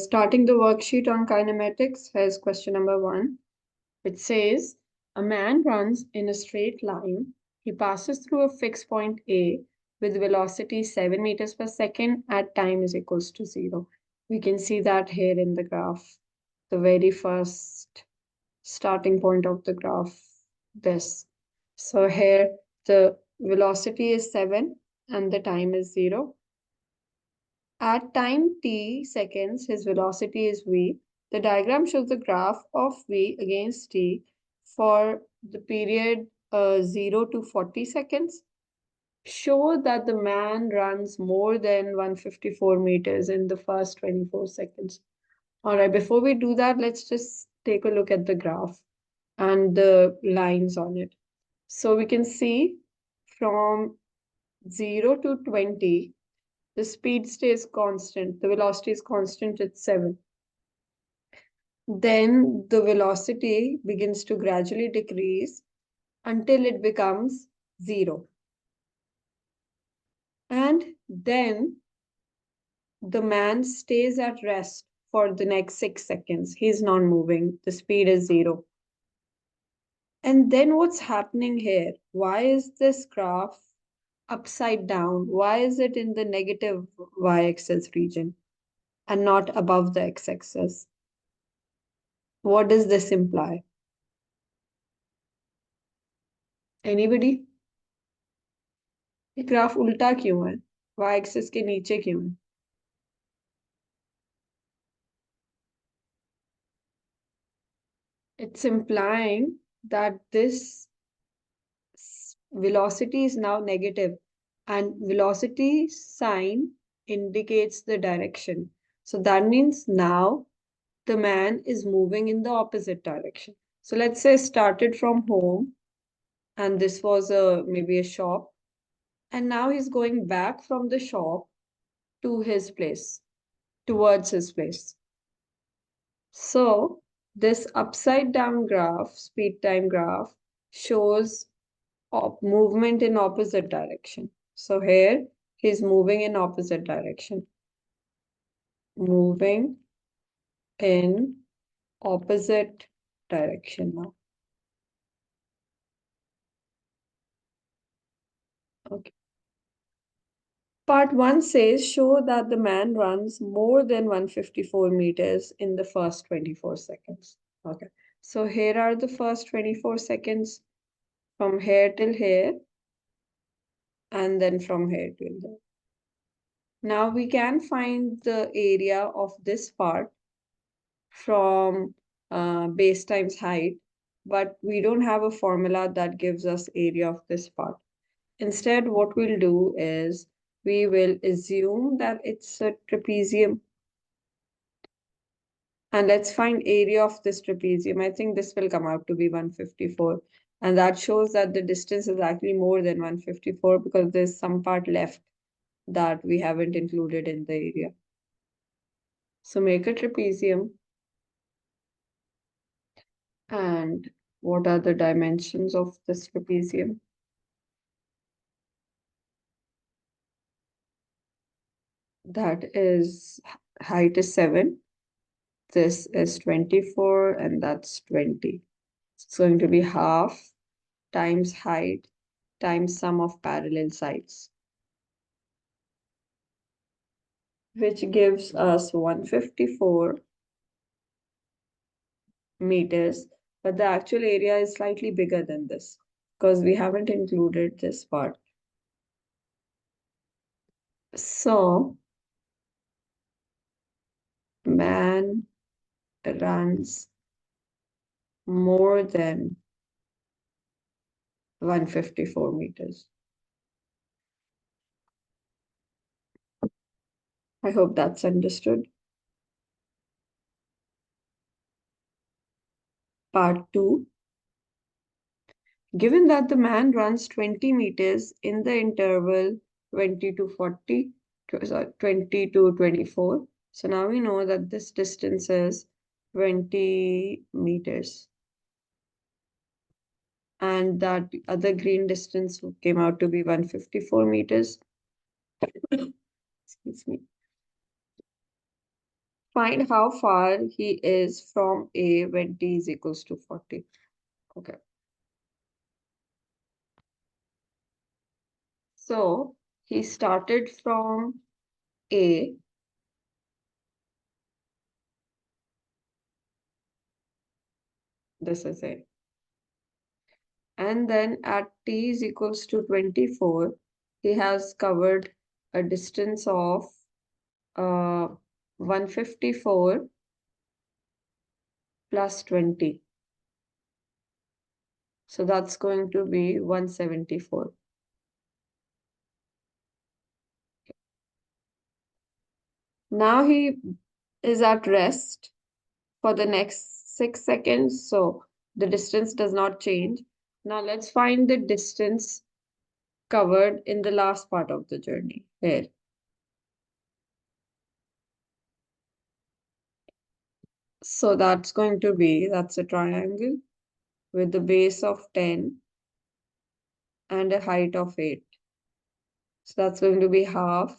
starting the worksheet on kinematics, here's question number 1. It says, a man runs in a straight line. He passes through a fixed point A with velocity 7 meters per second at time is equals to 0. We can see that here in the graph, the very first starting point of the graph, this. So here the velocity is 7 and the time is 0. At time t seconds, his velocity is v. The diagram shows the graph of v against t for the period 0 to 40 seconds. Show that the man runs more than 154 meters in the first 24 seconds. All right, before we do that, let's just take a look at the graph and the lines on it. So we can see from 0 to 20, the speed stays constant. The velocity is constant at 7. Then the velocity begins to gradually decrease until it becomes 0. And then the man stays at rest for the next 6 seconds. He's not moving. The speed is 0. And then what's happening here? Why is this graph upside down? Why is it in the negative y-axis region and not above the x-axis? What does this imply? Anybody? ये graph उल्टा क्यों है? y axis के नीचे क्यों है? It's implying that this velocity is now negative, and velocity sign indicates the direction. So that means now the man is moving in the opposite direction. So let's say started from home and this was maybe a shop, and now he's going back from the shop to his place, towards his place. So this upside down graph, speed time graph, shows movement in opposite direction. So here he's moving in opposite direction. Moving in opposite direction now. Okay. Part 1 says, show that the man runs more than 154 meters in the first 24 seconds. Okay. So here are the first 24 seconds from here till here, and then from here till there. Now we can find the area of this part from base times height, but we don't have a formula that gives us area of this part. Instead, what we'll do is we will assume that it's a trapezium. And let's find area of this trapezium. I think this will come out to be 154. And that shows that the distance is actually more than 154 because there's some part left that we haven't included in the area. So make a trapezium. And what are the dimensions of this trapezium? That is, height is 7. This is 24 and that's 20. It's going to be half times height times sum of parallel sides, which gives us 154 meters, but the actual area is slightly bigger than this because we haven't included this part. So, man runs more than 154 meters. I hope that's understood. Part 2. Given that the man runs 20 meters in the interval 20 to 40, sorry, 20 to 24. So now we know that this distance is 20 meters. And that other green distance came out to be 154 meters. Excuse me. Find how far he is from A when t is equals to 40. Okay. So he started from A. This is A. And then at t is equals to 24, he has covered a distance of 154 plus 20. So that's going to be 174. Now he is at rest for the next 6 seconds. So the distance does not change. Now let's find the distance covered in the last part of the journey here. So that's going to be, that's a triangle with the base of 10 and a height of 8. So that's going to be half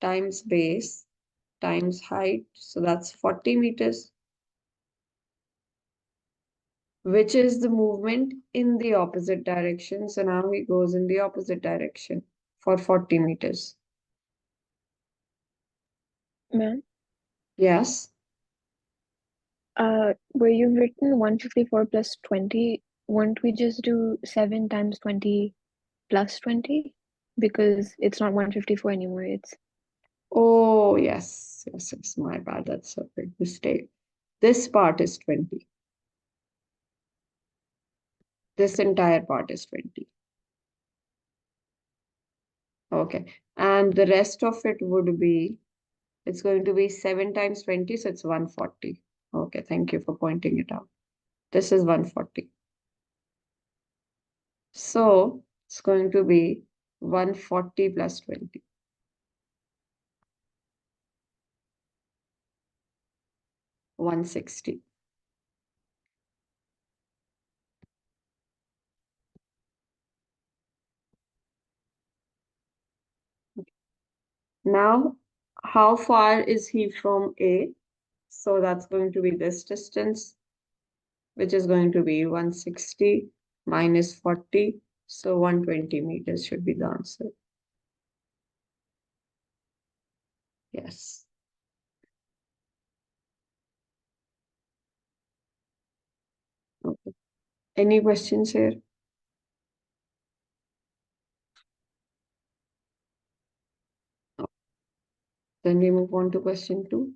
times base times height. So that's 40 meters, which is the movement in the opposite direction. So now he goes in the opposite direction for 40 meters. Ma'am, Yes. where you've written 154 plus 20, won't we just do 7 times 20 plus 20? Because it's not 154 anymore, it's... Oh, yes. Yes, yes. My bad. That's a big mistake. This part is 20. This entire part is 20. Okay. And the rest of it would be, it's going to be 7 times 20, so it's 140. Okay, thank you for pointing it out. This is 140. So it's going to be 140 plus 20. 160. Now, how far is he from A? So that's going to be this distance, which is going to be 160 minus 40. So 120 meters should be the answer. Yes. Okay. Any questions here? No. Then we move on to question 2.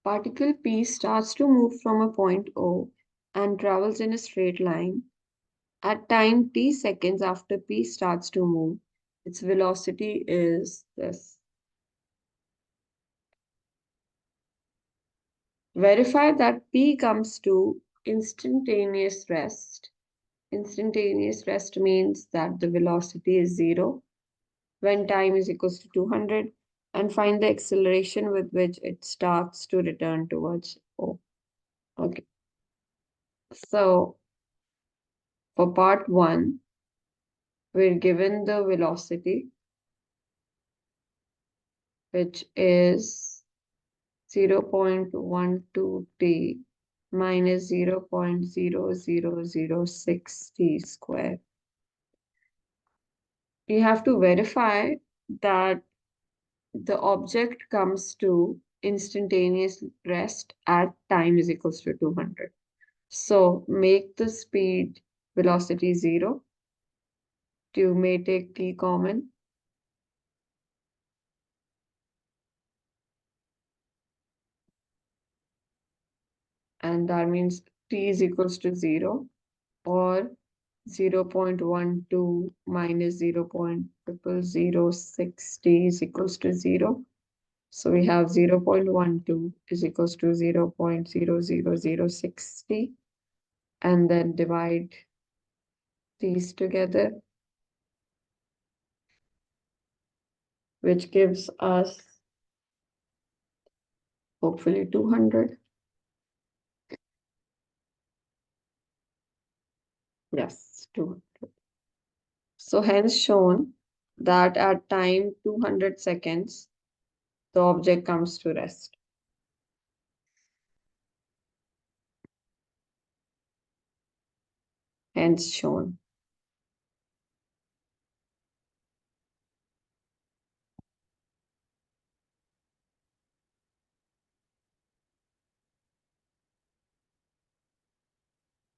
Particle P starts to move from a point O and travels in a straight line. At time t seconds after P starts to move, its velocity is this. Verify that P comes to instantaneous rest. Instantaneous rest means that the velocity is 0 when time is equals to 200, and find the acceleration with which it starts to return towards O. Okay. So for part 1, we're given the velocity, which is 0.12 t minus 0.0006 t square. We have to verify that the object comes to instantaneous rest at time is equals to 200. So make the speed velocity 0. You may take t common. And that means t is equals to 0, or 0.12 minus 0.0006 t is equals to 0. So we have 0.12 is equals to 0.0006 t, and then divide these together, which gives us hopefully 200. Yes, 200. So hence shown that at time 200 seconds, the object comes to rest. Hence shown.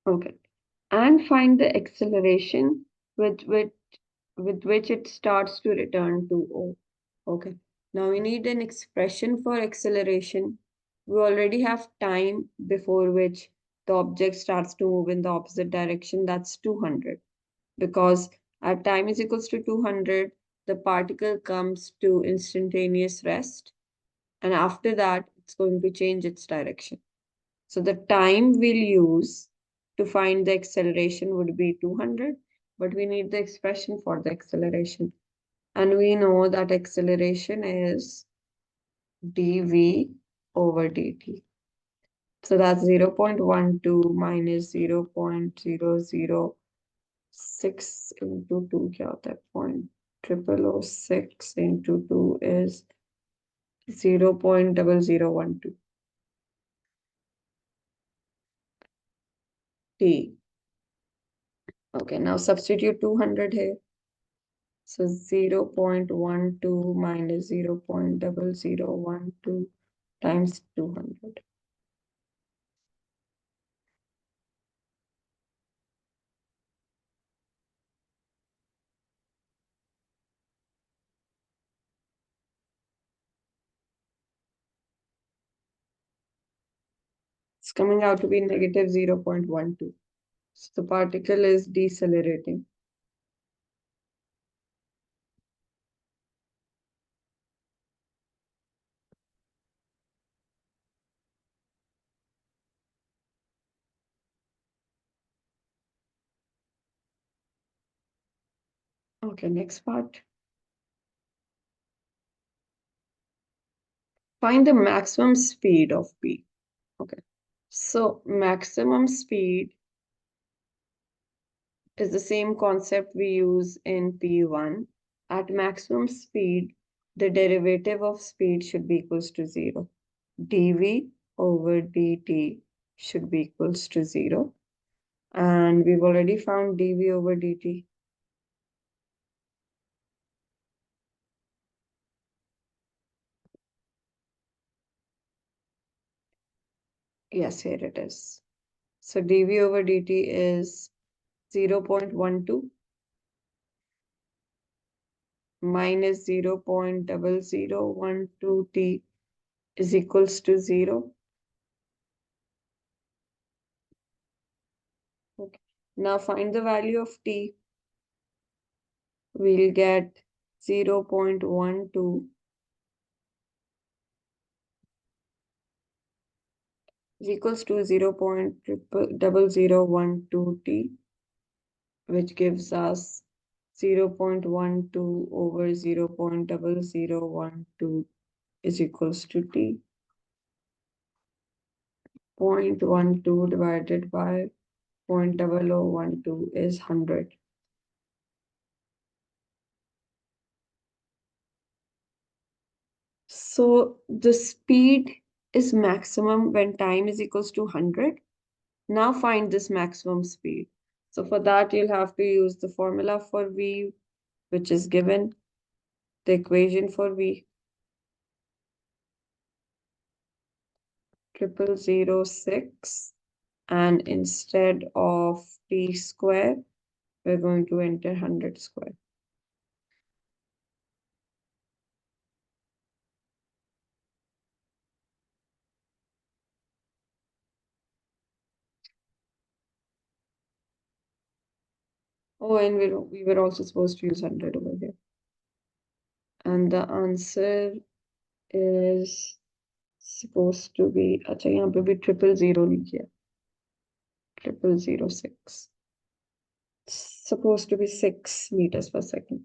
Okay. And find the acceleration with which it starts to return to O. Okay. Now we need an expression for acceleration. We already have time before which the object starts to move in the opposite direction. That's 200. Because at time is equals to 200, the particle comes to instantaneous rest. And after that, it's going to change its direction. So the time we'll use to find the acceleration would be 200, but we need the expression for the acceleration. And we know that acceleration is dv over dt. So that's 0.12 minus 0.006 into 2. क्या होता है? 0.006 into 2 is 0.0012 t. Okay, now substitute 200 here. So 0.12 minus 0.0012 times 200. It's coming out to be negative 0.12. So the particle is decelerating. Okay, next part. Find the maximum speed of P. Okay, so maximum speed is the same concept we use in P1. At maximum speed, the derivative of speed should be equals to 0. dv over dt should be equals to 0. And we've already found dv over dt. Yes, here it is. So dv over dt is 0.12 minus 0.0012t is equals to 0. Okay. Now find the value of t. We'll get 0.12 is equals to 0.0012t, which gives us 0.12 over 0.0012 is equals to t. 0.12 divided by 0.0012 is 100. So the speed is maximum when time is equals to 100. Now find this maximum speed. So for that, you'll have to use the formula for V, which is given, the equation for V, 0006. And instead of t square, we're going to enter 100 square. Oh, and we were also supposed to use 100 over here. And the answer is supposed to be, अच्छा यहाँ पे भी 000 नहीं किया, 0006. It's supposed to be 6 meters per second.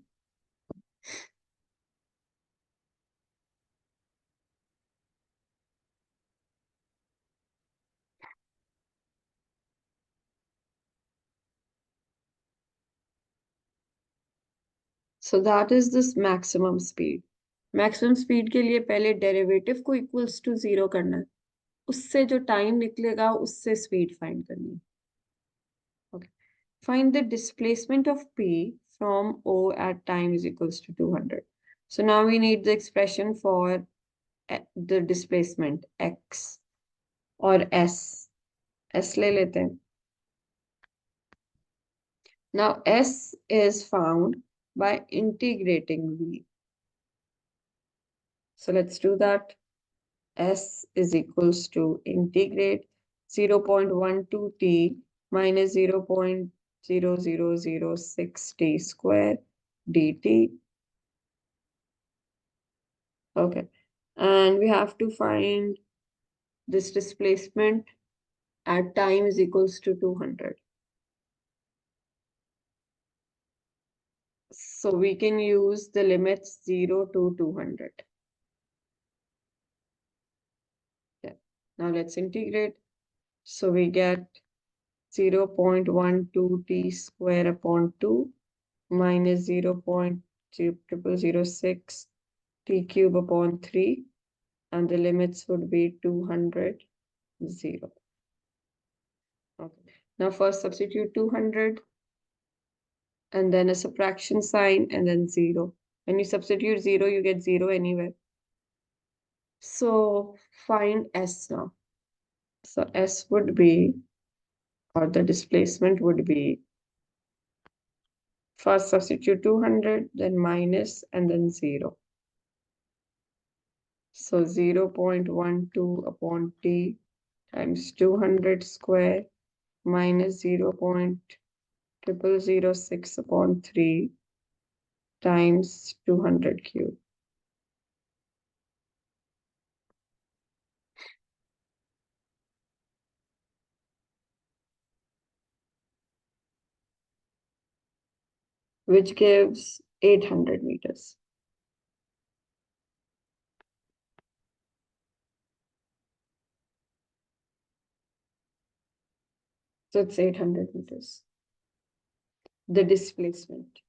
So that is this maximum speed. Maximum speed के लिए पहले derivative को इक्वल्स टू जीरो करना है, उससे जो टाइम निकलेगा उससे स्पीड फाइंड करनी है. Okay. Find the displacement of P from O at time is equals to 200. So now we need the expression for the displacement X or S. S ले लेते हैं. Now S is found by integrating V. So let's do that. S is equals to integrate 0.12 t minus 0.0006 t square dt. Okay. And we have to find this displacement at time is equals to 200. So we can use the limits 0 to 200. Yeah. Now let's integrate. So we get 0.12 t square upon 2 minus 0.0006 t cube upon 3, and the limits would be 200, 0. Okay. Now first substitute 200 and then a subtraction sign and then 0. When you substitute 0, you get 0 anywhere. So find S now. So S would be, or the displacement would be, first substitute 200, then minus, and then 0. So 0.12 upon t times 200 square minus 0.0006 upon 3 times 200 cube. Which gives 800 meters. So it's 800 meters. The displacement.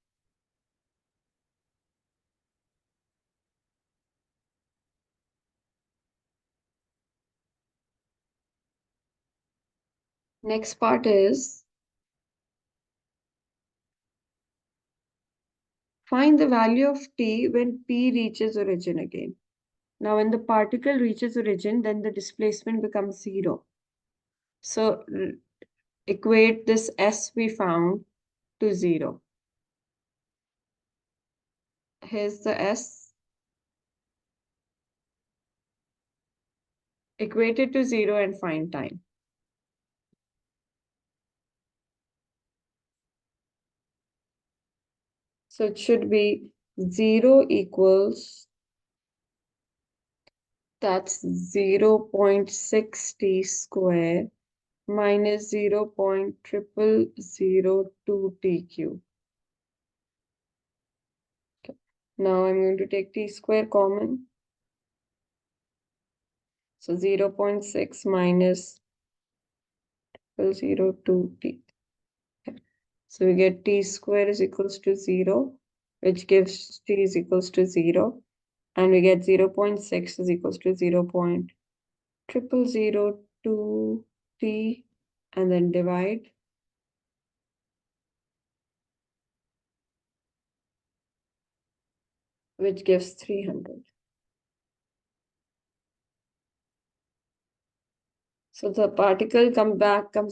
Next part is find the value of t when P reaches origin again. Now, when the particle reaches origin, then the displacement becomes 0. So equate this S we found to 0. Here's the S. Equate it to 0 and find time. So it should be 0 equals, that's 0.6 t square minus 0.0002 t cube. Okay. Now I'm going to take t square common. So 0.6 minus 0.02t. Okay. So we get t square is equals to 0, which gives t is equals to 0. And we get 0.6 is equals to 0.0002 t, and then divide, which gives 300. So the particle comes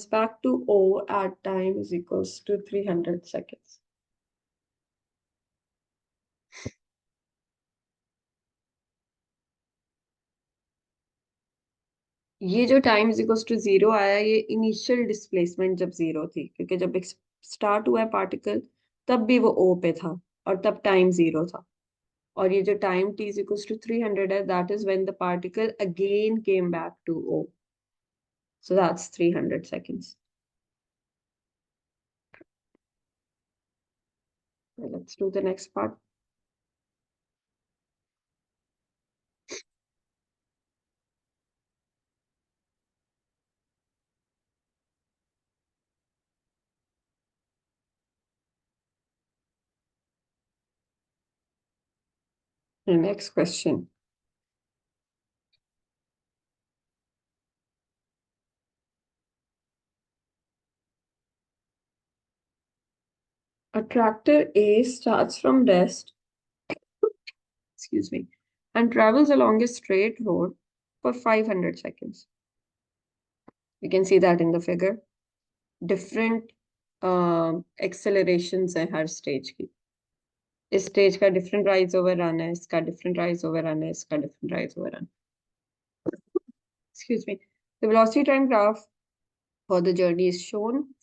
back to O at time is equals to 300 seconds. ये जो time is equals to 0 आया, ये initial displacement जब 0 थी, क्योंकि जब start हुआ है पार्टिकल तब भी वो O पे था और तब टाइम 0 था. और ये जो time t is equals to 300 है, that is when the particle again came back to O. So that's 300 seconds. Let's do the next part. The next question. A tractor A starts from rest, excuse me, and travels along a straight road for 500 seconds. You can see that in the figure. Different accelerations है हर stage की. इस stage का different rise over run है, इसका different rise over run है, इसका different rise over run. Excuse me. The velocity time graph for the journey is shown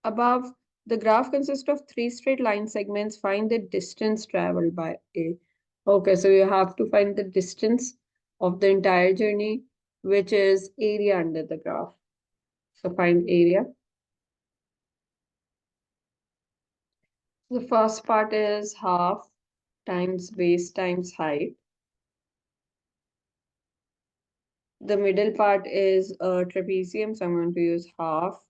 above. The graph consists of 3 straight line segments. Find the distance traveled by A. Okay, so you have to find the distance of the entire journey, which is area under the graph. So find area. The first part is half times base times height. The middle part is a trapezium, so I'm going to use half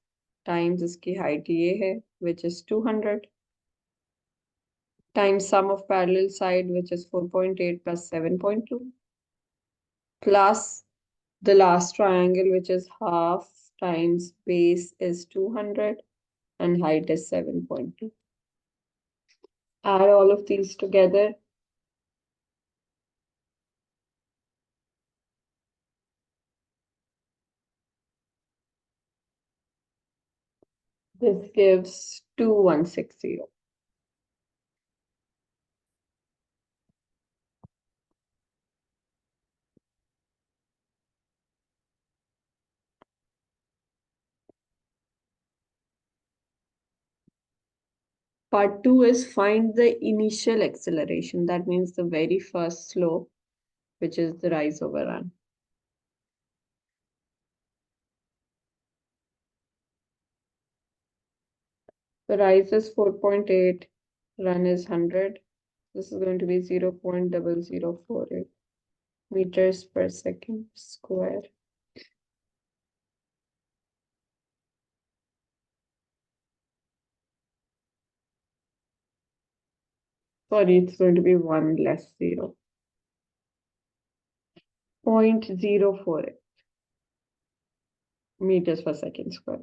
times iski height ye hai, which is 200, times sum of parallel side, which is 4.8 plus 7.2, plus the last triangle, which is half times base is 200 and height is 7.2. Add all of these together. This gives 2160. Part 2 is find the initial acceleration. That means the very first slope, which is the rise over run. The rise is 4.8, run is 100. This is going to be 0.0048 meters per second square. Sorry, it's going to be 1 less 0. 0.048 meters per second square.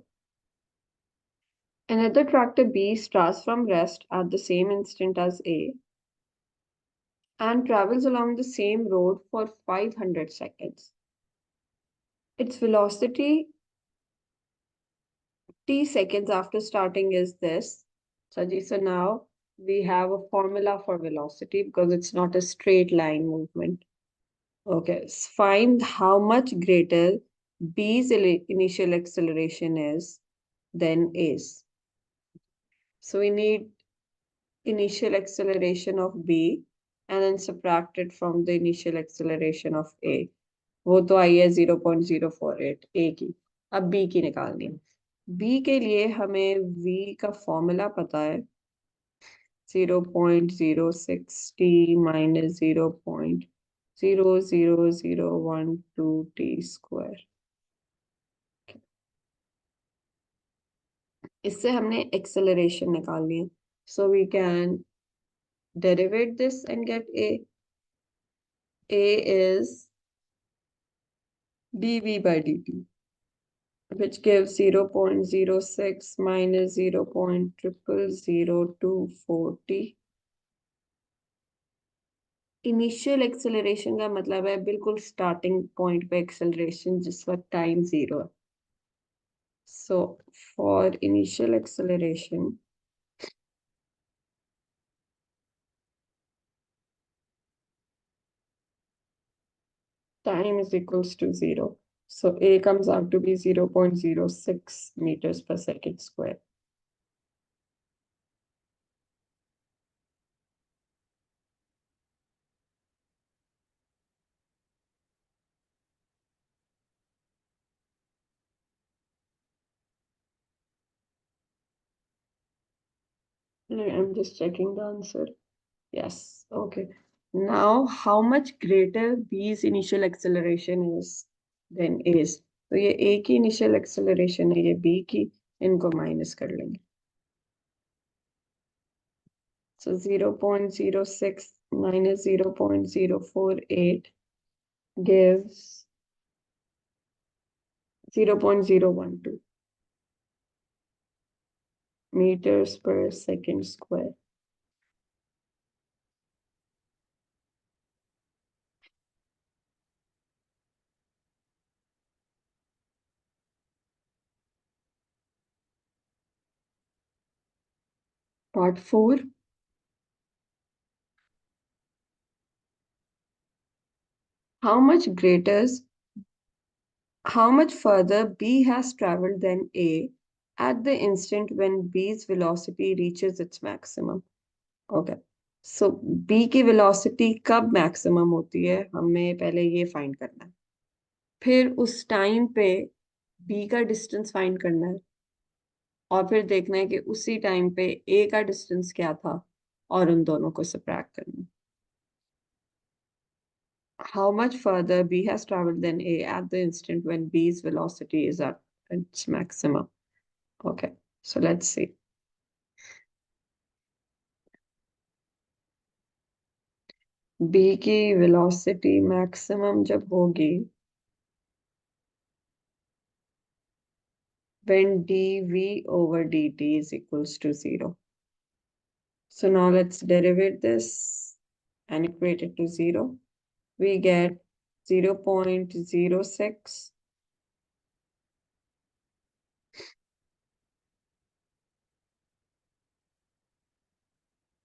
Another tractor B starts from rest at the same instant as A and travels along the same road for 500 seconds. Its velocity t seconds after starting is this. So now we have a formula for velocity because it's not a straight line movement. Okay, find how much greater B's initial acceleration is than A's. So we need initial acceleration of B and then subtract it from the initial acceleration of A. वो तो आई है 0.048 A की. अब B की निकालनी है. B के लिए हमें V का फॉर्मूला पता है 0.06t minus 0.00012t square. इससे हमने acceleration निकालनी है. So we can derivate this and get A. A is dv by dt, which gives 0.06 minus 0.000240. Initial acceleration का मतलब है बिल्कुल स्टार्टिंग पॉइंट पे एक्सेलरेशन जिस वक्त टाइम 0 है. So for initial acceleration time is equals to 0. So A comes out to be 0.06 meters per second square. I'm just checking the answer. Yes, okay. Now, how much greater B's initial acceleration is than A's? तो ये A की initial acceleration है, ये B की, इनको minus कर लेंगे. So 0.06 minus 0.048 gives 0.012 meters per second square. Part 4. How much greater, how much further B has traveled than A at the instant when B's velocity reaches its maximum? Okay. So B की velocity कब maximum होती है, हमें पहले ये find करना है. फिर उस टाइम पे B का डिस्टेंस फाइंड करना है और फिर देखना है कि उसी टाइम पे A का डिस्टेंस क्या था और उन दोनों को सबट्रैक्ट करना है. How much further B has traveled than A at the instant when B's velocity is at its maximum. Okay, so let's see. B की velocity maximum जब होगी when dV over dt is equals to 0. So now let's derivate this and equate it to 0. We get 0.06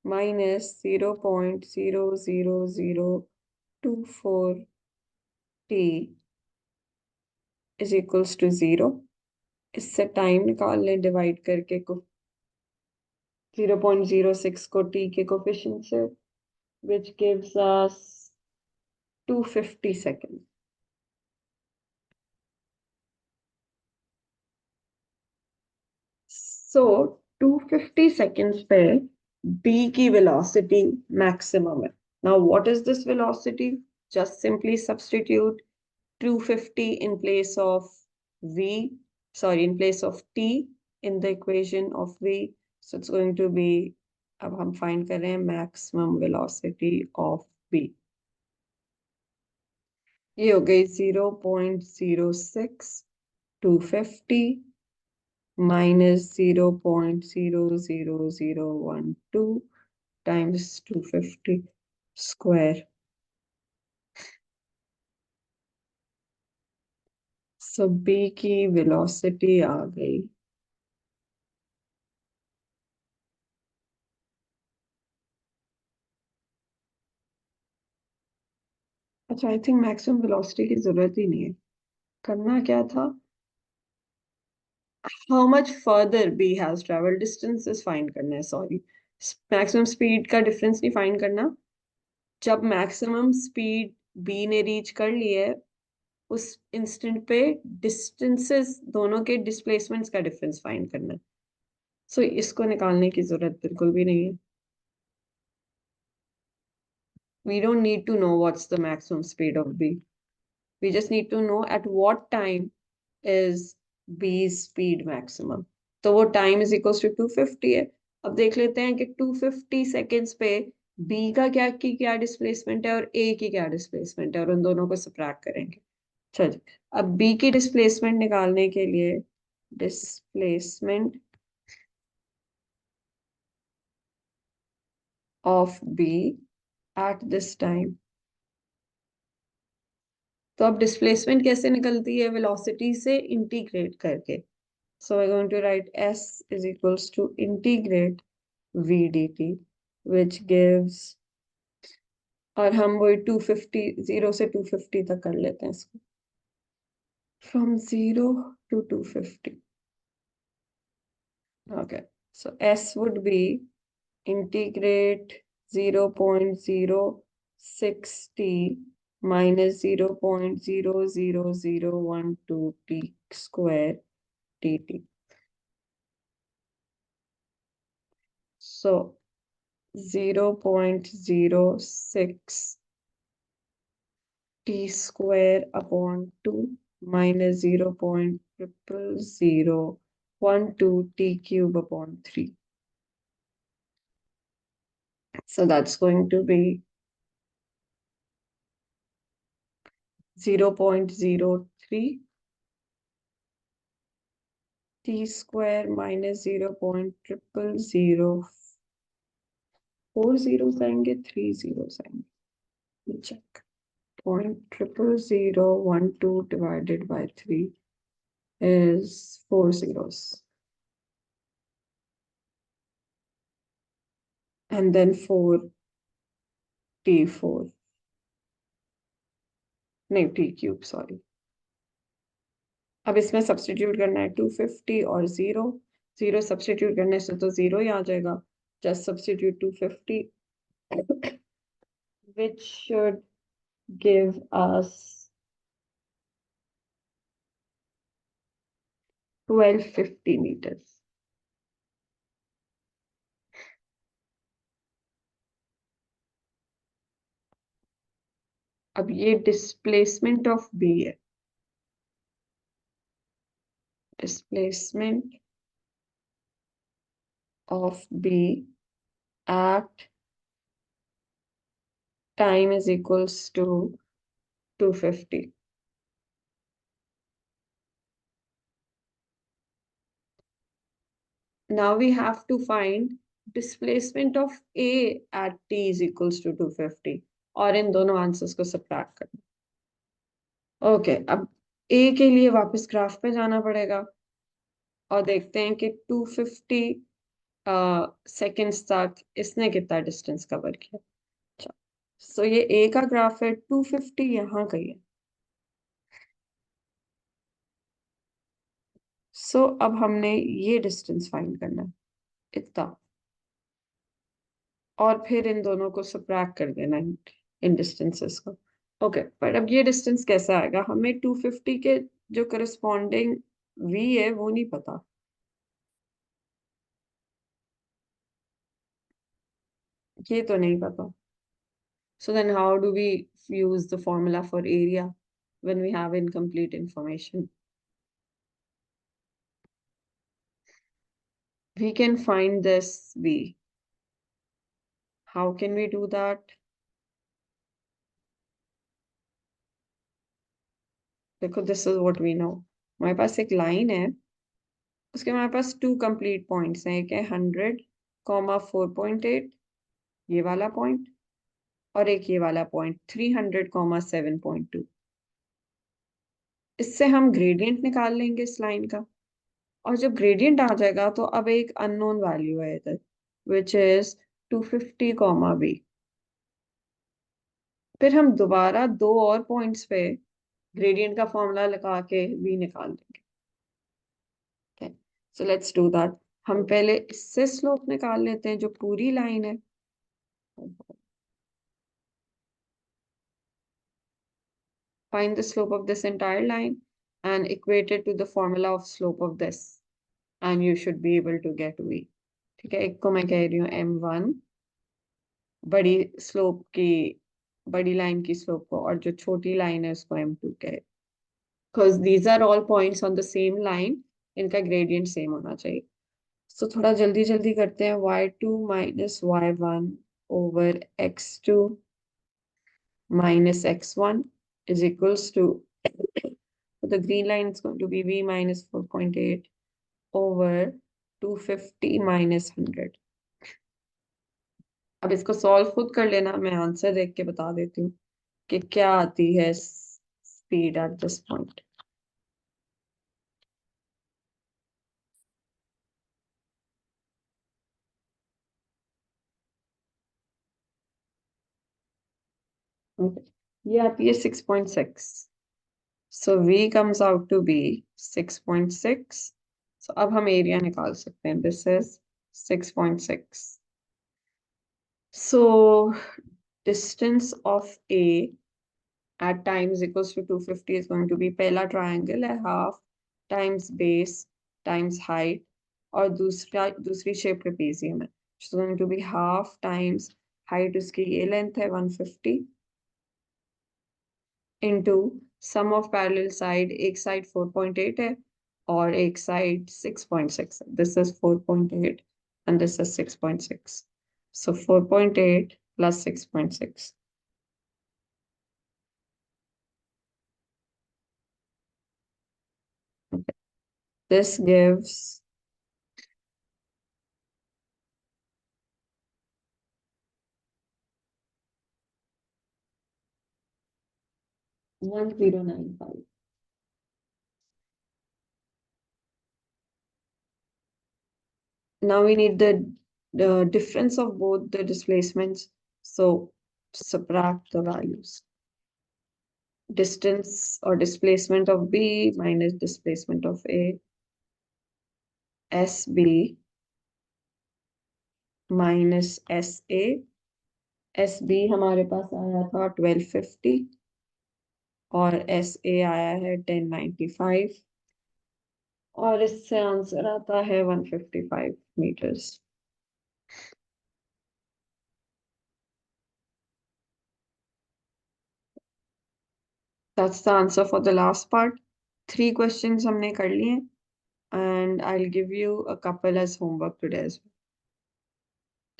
minus 0.00024 t is equals to 0. इससे time निकाल लें divide करके को 0.06 को t के कोफिशिएंट से, which gives us 250 seconds. So 250 seconds पे B की velocity maximum है. Now what is this velocity? Just simply substitute 250 in place of in place of t in the equation of v. So it's going to be, अब हम find कर रहे हैं maximum velocity of b. ये हो गई 0.06 250 minus 0.00012 times 250 square. So b की velocity आ गई अच्छा. आई थिंक मैक्सिमम वेलोसिटी की जरूरत ही नहीं है. करना क्या था, how much further B has travel distance find करना है. सॉरी, मैक्सिमम स्पीड का डिफरेंस नहीं फाइंड करना. जब मैक्सिमम स्पीड बी ने रीच कर ली है उस इंस्टेंट पे डिस्टेंसेस दोनों के डिस्प्लेसमेंट्स का डिफरेंस फाइंड करना है. सो इसको निकालने की जरूरत बिल्कुल भी नहीं है. We don't need to know what's the maximum speed of B. We just need to know at what time is B's speed maximum. तो वो time is equals to 250 है. अब देख लेते हैं कि 250 seconds पे B का क्या डिस्प्लेसमेंट है और A की क्या डिस्प्लेसमेंट है और उन दोनों को सबट्रैक्ट करेंगे. चल, अब B की डिस्प्लेसमेंट निकालने के लिए displacement of B at this time. तो अब डिस्प्लेसमेंट कैसे निकलती है, वेलोसिटी से इंटीग्रेट करके. So we're going to write S is equals to integrate V dt, which gives, और हम वही 250 0 से 250 तक कर लेते हैं इसको. From 0 to 250. Okay, so S would be integrate 0.06 t minus 0.00012 t square dt. So 0.06 t square upon 2 minus 0.00012 t cube upon 3. So that's going to be 0.03 t square minus 0.000. 4 zeros आएंगे, 3 zeros आएंगे. Let me check. 0.0012 divided by 3 is 4 zeros. And then 4 t4. नहीं, t cube, sorry. अब इसमें substitute करना है 250 और 0. 0 substitute करने से तो 0 ही आ जाएगा. Just substitute 250, which should give us 1250 meters. अब ये डिस्प्लेसमेंट ऑफ बी है. Displacement of B at time is equals to 250. Now we have to find displacement of A at t is equals to 250. और इन दोनों answers को subtract करना. Okay, अब A के लिए वापस ग्राफ पे जाना पड़ेगा और देखते हैं कि 250 सेकेंड्स तक इसने कितना डिस्टेंस कवर किया. अच्छा, सो ये A का ग्राफ है, 250 यहाँ कहीं है. सो अब हमने ये डिस्टेंस फाइंड करना है, इतना, और फिर इन दोनों को सब्ट्रैक्ट कर देना है, इन डिस्टेंसेस को. ओके, पर अब ये डिस्टेंस कैसा आएगा? हमें 250 के जो करस्पॉन्डिंग v है वो नहीं पता. ये तो नहीं पता. So then how do we use the formula for area when we have incomplete information? We can find this v. How can we do that? देखो, this is what we know. हमारे पास एक लाइन है, उसके हमारे पास 2 complete points हैं. एक है 100,4.8, ये वाला पॉइंट, और एक ये वाला पॉइंट 300,7.2. इससे हम ग्रेडियंट निकाल लेंगे इस लाइन का, और जब ग्रेडियंट आ जाएगा तो अब एक अननोन वैल्यू है इधर, विच इज 250 b. फिर हम दोबारा दो और पॉइंट्स पे ग्रेडियंट का फॉर्मूला लगा के v निकाल लेंगे. So let's do that. हम पहले इससे स्लोप निकाल लेते हैं जो पूरी लाइन है. Find the slope of this entire line and equate it to the formula of slope of this, and you should be able to get v. ठीक है, एक को मैं कह रही हूँ m1, बड़ी स्लोप की, बड़ी लाइन की स्लोप को, और जो छोटी लाइन है उसको m2 कहे. Because these are all points on the same line, इनका ग्रेडियंट सेम होना चाहिए. तो थोड़ा जल्दी जल्दी करते हैं. y2 minus y1 over x2 minus x1 is equals to, the green line is going to be v minus 4.8 over 250 minus 100. अब इसको सॉल्व खुद कर लेना, मैं आंसर देख के बता देती हूँ कि क्या आती है स्पीड एट दिस पॉइंट. ये आती है 6.6. सो v comes out to be 6.6. सो अब हम एरिया निकाल सकते हैं. This is 6.6. So distance of a at time is equals to 250 is going to be, पहला ट्राइंगल है, half times base times height, और दूसरी शेप ट्रेपेजियम है. So going to be half times height, उसकी ये लेंथ है 150, into sum of parallel side. एक side 4.8 है और एक साइड 6.6 है. This is 4.8 and this is 6.6. So 4.8 plus 6.6. Okay. This gives 1095. Now we need the difference of both the displacements. So subtract the values. Distance or displacement of B minus displacement of A. SB minus SA. SB हमारे पास आया था 1250 और SA आया है 1095 और इससे answer आता है 155 meters. That's the answer for the last part. 3 questions हमने कर लिए and I'll give you a couple as homework today as well.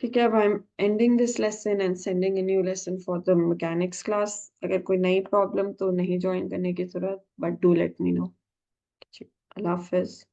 ठीक है, अब I'm ending this lesson and sending a new lesson for the mechanics class. अगर कोई नई problem तो नहीं ज्वाइन करने की जरूरत, but do let me know. Allah Hafiz.